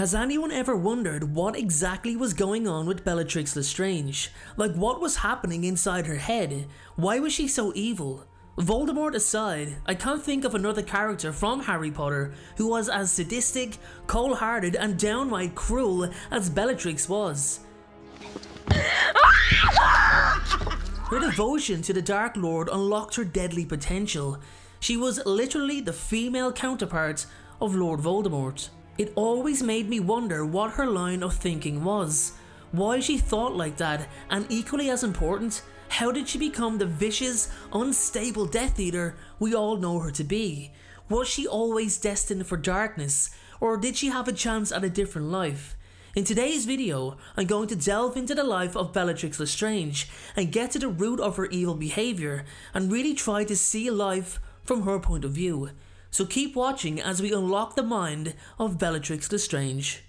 Has anyone ever wondered what exactly was going on with Bellatrix Lestrange? Like, what was happening inside her head? Why was she so evil? Voldemort aside, I can't think of another character from Harry Potter who was as sadistic, cold-hearted and downright cruel as Bellatrix was. Her devotion to the Dark Lord unlocked her deadly potential. She was literally the female counterpart of Lord Voldemort. It always made me wonder what her line of thinking was, why she thought like that, and equally as important, how did she become the vicious, unstable Death Eater we all know her to be? Was she always destined for darkness, or did she have a chance at a different life? In today's video, I'm going to delve into the life of Bellatrix Lestrange and get to the root of her evil behaviour and really try to see life from her point of view. So keep watching as we unlock the mind of Bellatrix Lestrange.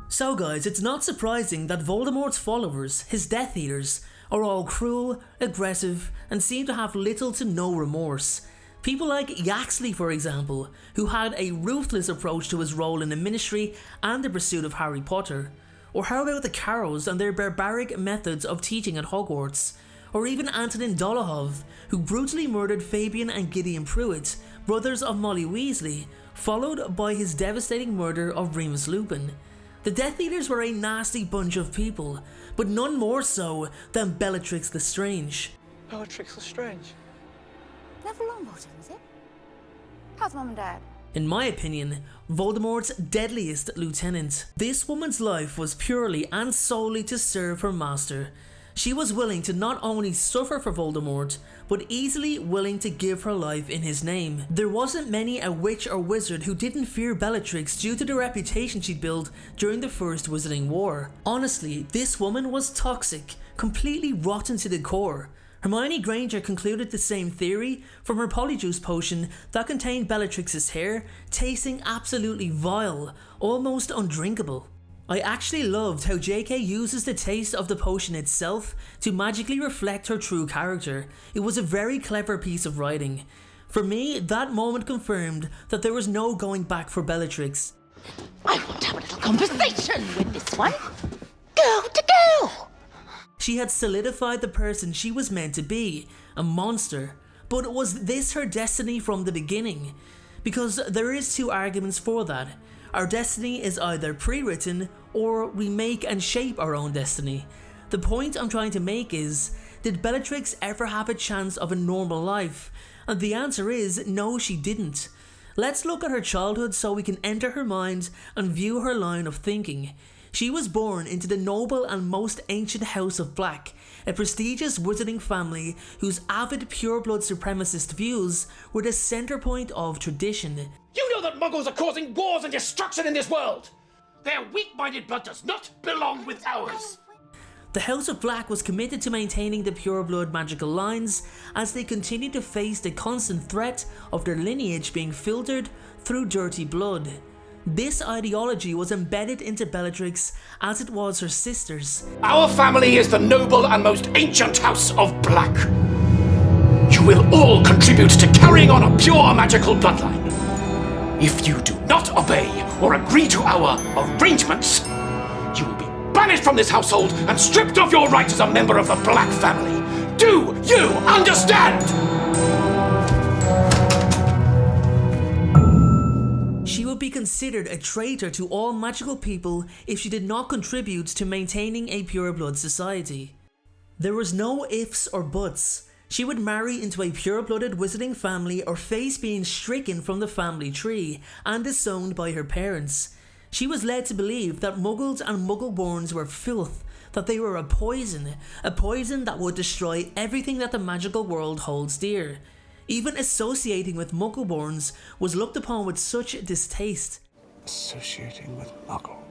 So guys, it's not surprising that Voldemort's followers, his Death Eaters, are all cruel, aggressive, and seem to have little to no remorse. People like Yaxley, for example, who had a ruthless approach to his role in the Ministry and the pursuit of Harry Potter. Or how about the Carrows and their barbaric methods of teaching at Hogwarts? Or even Antonin Dolohov, who brutally murdered Fabian and Gideon Pruitt, brothers of Molly Weasley, followed by his devastating murder of Remus Lupin. The Death Eaters were a nasty bunch of people, but none more so than Bellatrix Lestrange. Bellatrix Lestrange? Neville Longbottom, is it? How's Mum and Dad? In my opinion, Voldemort's deadliest lieutenant. This woman's life was purely and solely to serve her master. She was willing to not only suffer for Voldemort, but easily willing to give her life in his name. There wasn't many a witch or wizard who didn't fear Bellatrix due to the reputation she'd built during the First Wizarding War. Honestly, this woman was toxic, completely rotten to the core. Hermione Granger concluded the same theory from her Polyjuice potion that contained Bellatrix's hair, tasting absolutely vile, almost undrinkable. I actually loved how JK uses the taste of the potion itself to magically reflect her true character. It was a very clever piece of writing. For me, that moment confirmed that there was no going back for Bellatrix. I want to have a little conversation with this one. Girl to girl. She had solidified the person she was meant to be, a monster. But was this her destiny from the beginning? Because there is two arguments for that. Our destiny is either pre-written or we make and shape our own destiny. The point I'm trying to make is, did Bellatrix ever have a chance of a normal life? And the answer is no, she didn't. Let's look at her childhood so we can enter her mind and view her line of thinking. She was born into the noble and most ancient House of Black, a prestigious wizarding family whose avid pureblood supremacist views were the centre point of tradition. You know that Muggles are causing wars and destruction in this world! Their weak-minded blood does not belong with ours! The House of Black was committed to maintaining the pureblood magical lines as they continued to face the constant threat of their lineage being filtered through dirty blood. This ideology was embedded into Bellatrix as it was her sister's. Our family is the noble and most ancient House of Black. You will all contribute to carrying on a pure magical bloodline. If you do not obey or agree to our arrangements, you will be banished from this household and stripped of your rights as a member of the Black family. Do you understand? She would be considered a traitor to all magical people if she did not contribute to maintaining a pureblood society. There was no ifs or buts. She would marry into a pure-blooded wizarding family or face being stricken from the family tree and disowned by her parents. She was led to believe that Muggles and Muggle-borns were filth, that they were a poison that would destroy everything that the magical world holds dear. Even associating with Muggle-borns was looked upon with such distaste. Associating with Muggles.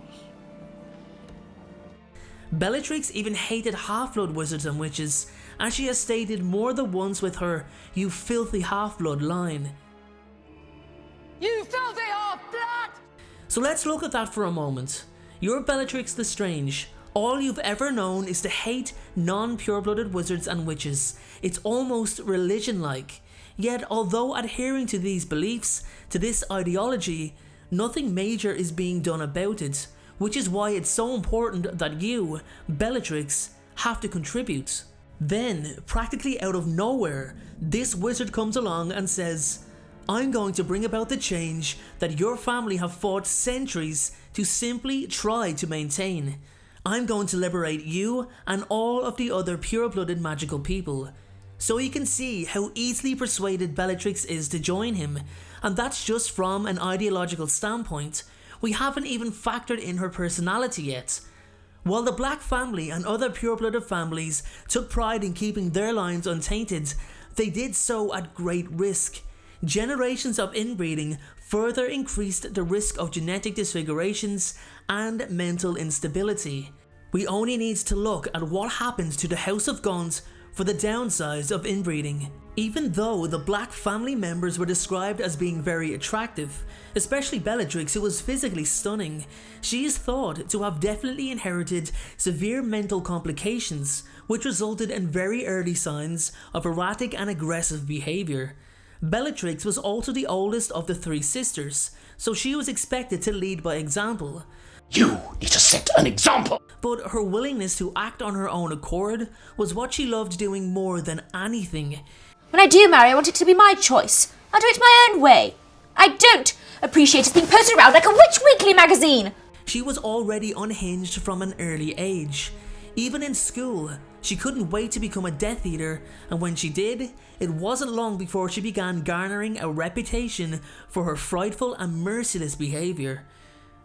Bellatrix even hated half-blood wizards and witches, as she has stated more than once with her "you filthy half-blood" line. You filthy half-blood! So let's look at that for a moment. You're Bellatrix Lestrange. All you've ever known is to hate non-pure-blooded wizards and witches. It's almost religion-like. Yet, although adhering to these beliefs, to this ideology, nothing major is being done about it, which is why it's so important that you, Bellatrix, have to contribute. Then, practically out of nowhere, this wizard comes along and says, I'm going to bring about the change that your family have fought centuries to simply try to maintain. I'm going to liberate you and all of the other pure-blooded magical people. So you can see how easily persuaded Bellatrix is to join him, and that's just from an ideological standpoint. We haven't even factored in her personality yet. While the Black family and other pure-blooded families took pride in keeping their lines untainted, they did so at great risk. Generations of inbreeding further increased the risk of genetic disfigurations and mental instability. We only need to look at what happens to the House of Gaunt for the downsides of inbreeding. Even though the Black family members were described as being very attractive, especially Bellatrix, who was physically stunning, she is thought to have definitely inherited severe mental complications, which resulted in very early signs of erratic and aggressive behaviour. Bellatrix was also the oldest of the three sisters, so she was expected to lead by example. You need to set an example! But her willingness to act on her own accord was what she loved doing more than anything. When I do marry, I want it to be my choice. I'll do it my own way. I don't appreciate it being posted around like a Witch Weekly magazine. She was already unhinged from an early age. Even in school, she couldn't wait to become a Death Eater, and when she did, it wasn't long before she began garnering a reputation for her frightful and merciless behaviour.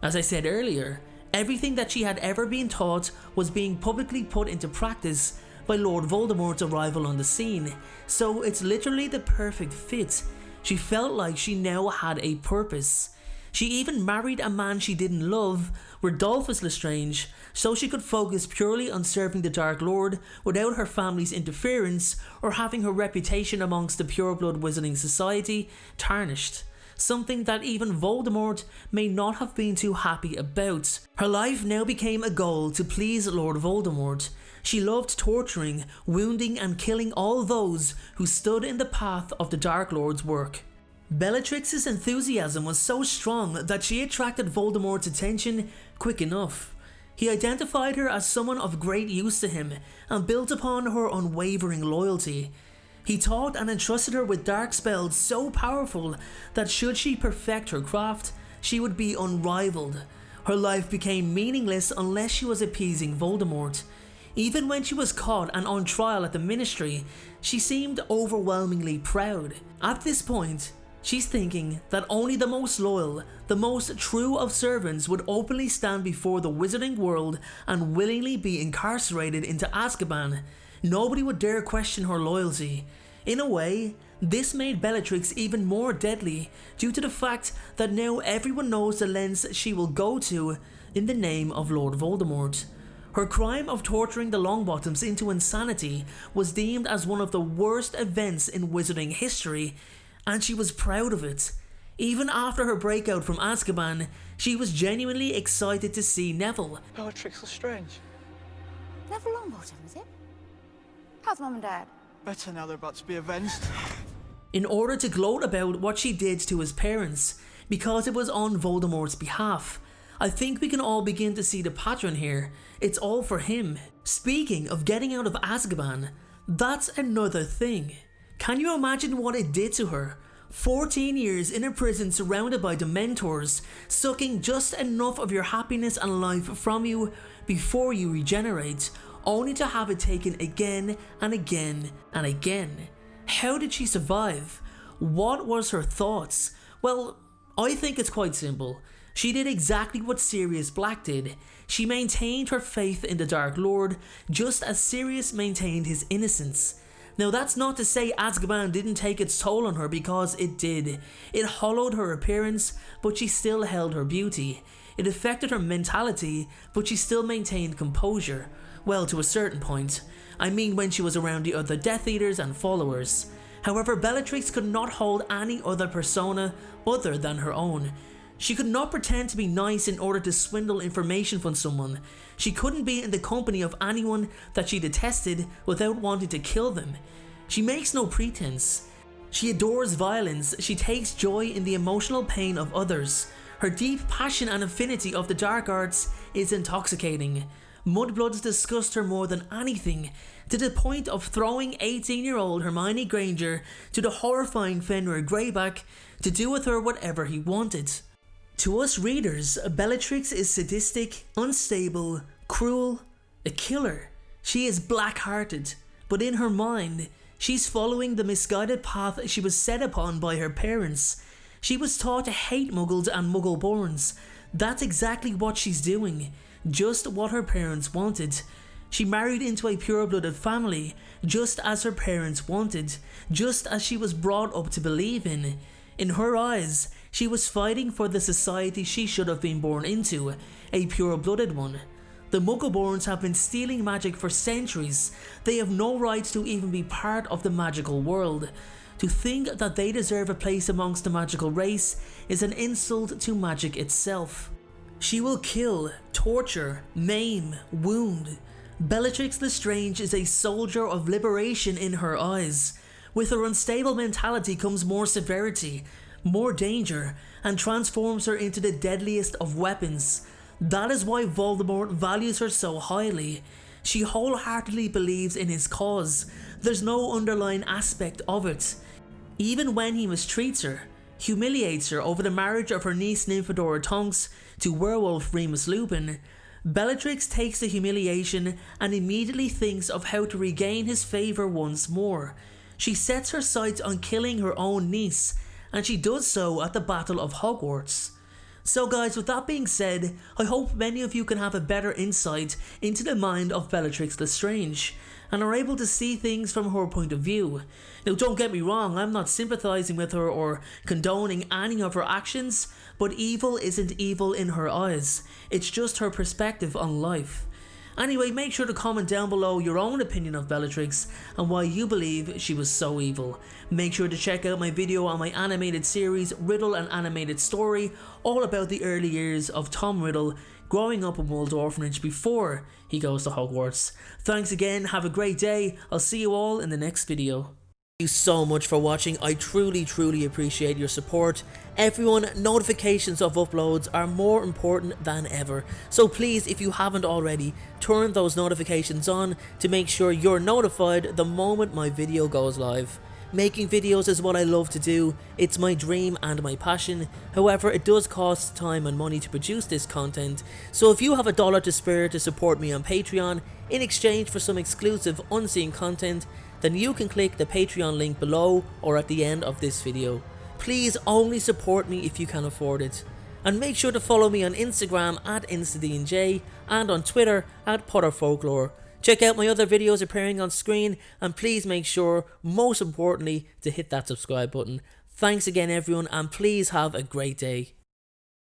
As I said earlier, everything that she had ever been taught was being publicly put into practice by Lord Voldemort's arrival on the scene, so it's literally the perfect fit. She felt like she now had a purpose. She even married a man she didn't love, Rodolphus Lestrange, so she could focus purely on serving the Dark Lord without her family's interference or having her reputation amongst the pureblood wizarding society tarnished. Something that even Voldemort may not have been too happy about. Her life now became a goal to please Lord Voldemort. She loved torturing, wounding and killing all those who stood in the path of the Dark Lord's work. Bellatrix's enthusiasm was so strong that she attracted Voldemort's attention quick enough. He identified her as someone of great use to him and built upon her unwavering loyalty. He taught and entrusted her with dark spells so powerful that should she perfect her craft, she would be unrivaled. Her life became meaningless unless she was appeasing Voldemort. Even when she was caught and on trial at the Ministry, she seemed overwhelmingly proud. At this point, she's thinking that only the most loyal, the most true of servants would openly stand before the wizarding world and willingly be incarcerated into Azkaban. Nobody would dare question her loyalty. In a way, this made Bellatrix even more deadly due to the fact that now everyone knows the lengths she will go to in the name of Lord Voldemort. Her crime of torturing the Longbottoms into insanity was deemed as one of the worst events in wizarding history, and she was proud of it. Even after her breakout from Azkaban, she was genuinely excited to see Neville. Bellatrix Lestrange. Neville Longbottom, is it? How's Mum and Dad? Better now they're about to be avenged. In order to gloat about what she did to his parents, because it was on Voldemort's behalf. I think we can all begin to see the pattern here. It's all for him. Speaking of getting out of Azkaban, that's another thing. Can you imagine what it did to her? 14 years in a prison surrounded by Dementors, sucking just enough of your happiness and life from you before you regenerate, only to have it taken again and again and again. How did she survive? What was her thoughts? Well, I think it's quite simple. She did exactly what Sirius Black did. She maintained her faith in the Dark Lord, just as Sirius maintained his innocence. Now that's not to say Azkaban didn't take its toll on her, because it did. It hollowed her appearance, but she still held her beauty. It affected her mentality, but she still maintained composure. Well, to a certain point. I mean when she was around the other Death Eaters and followers. However, Bellatrix could not hold any other persona other than her own. She could not pretend to be nice in order to swindle information from someone. She couldn't be in the company of anyone that she detested without wanting to kill them. She makes no pretense. She adores violence. She takes joy in the emotional pain of others. Her deep passion and affinity of the dark arts is intoxicating. Mudbloods disgust her more than anything, to the point of throwing 18-year-old Hermione Granger to the horrifying Fenrir Greyback to do with her whatever he wanted. To us readers, Bellatrix is sadistic, unstable, cruel, a killer. She is black-hearted, but in her mind, she's following the misguided path she was set upon by her parents. She was taught to hate muggles and muggle-borns. That's exactly what she's doing, just what her parents wanted. She married into a pure-blooded family, just as her parents wanted, just as she was brought up to believe in. In her eyes, she was fighting for the society she should have been born into, a pure-blooded one. The Muggleborns have been stealing magic for centuries. They have no right to even be part of the magical world. To think that they deserve a place amongst the magical race is an insult to magic itself. She will kill, torture, maim, wound. Bellatrix Lestrange is a soldier of liberation in her eyes. With her unstable mentality comes more severity, more danger, and transforms her into the deadliest of weapons. That is why Voldemort values her so highly. She wholeheartedly believes in his cause. There's no underlying aspect of it. Even when he mistreats her, humiliates her over the marriage of her niece Nymphadora Tonks to werewolf Remus Lupin, Bellatrix takes the humiliation and immediately thinks of how to regain his favour once more. She sets her sights on killing her own niece, and she does so at the Battle of Hogwarts. So guys, with that being said, I hope many of you can have a better insight into the mind of Bellatrix Lestrange, and are able to see things from her point of view. Now don't get me wrong, I'm not sympathising with her or condoning any of her actions, but evil isn't evil in her eyes, it's just her perspective on life. Anyway, make sure to comment down below your own opinion of Bellatrix and why you believe she was so evil. Make sure to check out my video on my animated series Riddle and Animated Story, all about the early years of Tom Riddle growing up in Wold Orphanage before he goes to Hogwarts. Thanks again, have a great day, I'll see you all in the next video. Thank you so much for watching. I truly appreciate your support. Everyone, notifications of uploads are more important than ever, so please, if you haven't already, turn those notifications on to make sure you're notified the moment my video goes live. Making videos is what I love to do, it's my dream and my passion. However, it does cost time and money to produce this content, so if you have $1 to spare to support me on Patreon in exchange for some exclusive unseen content, then you can click the Patreon link below or at the end of this video. Please only support me if you can afford it. And make sure to follow me on Instagram at InstaDNJ and on Twitter at PotterFolklore. Check out my other videos appearing on screen, and please make sure, most importantly, to hit that subscribe button. Thanks again everyone, and please have a great day.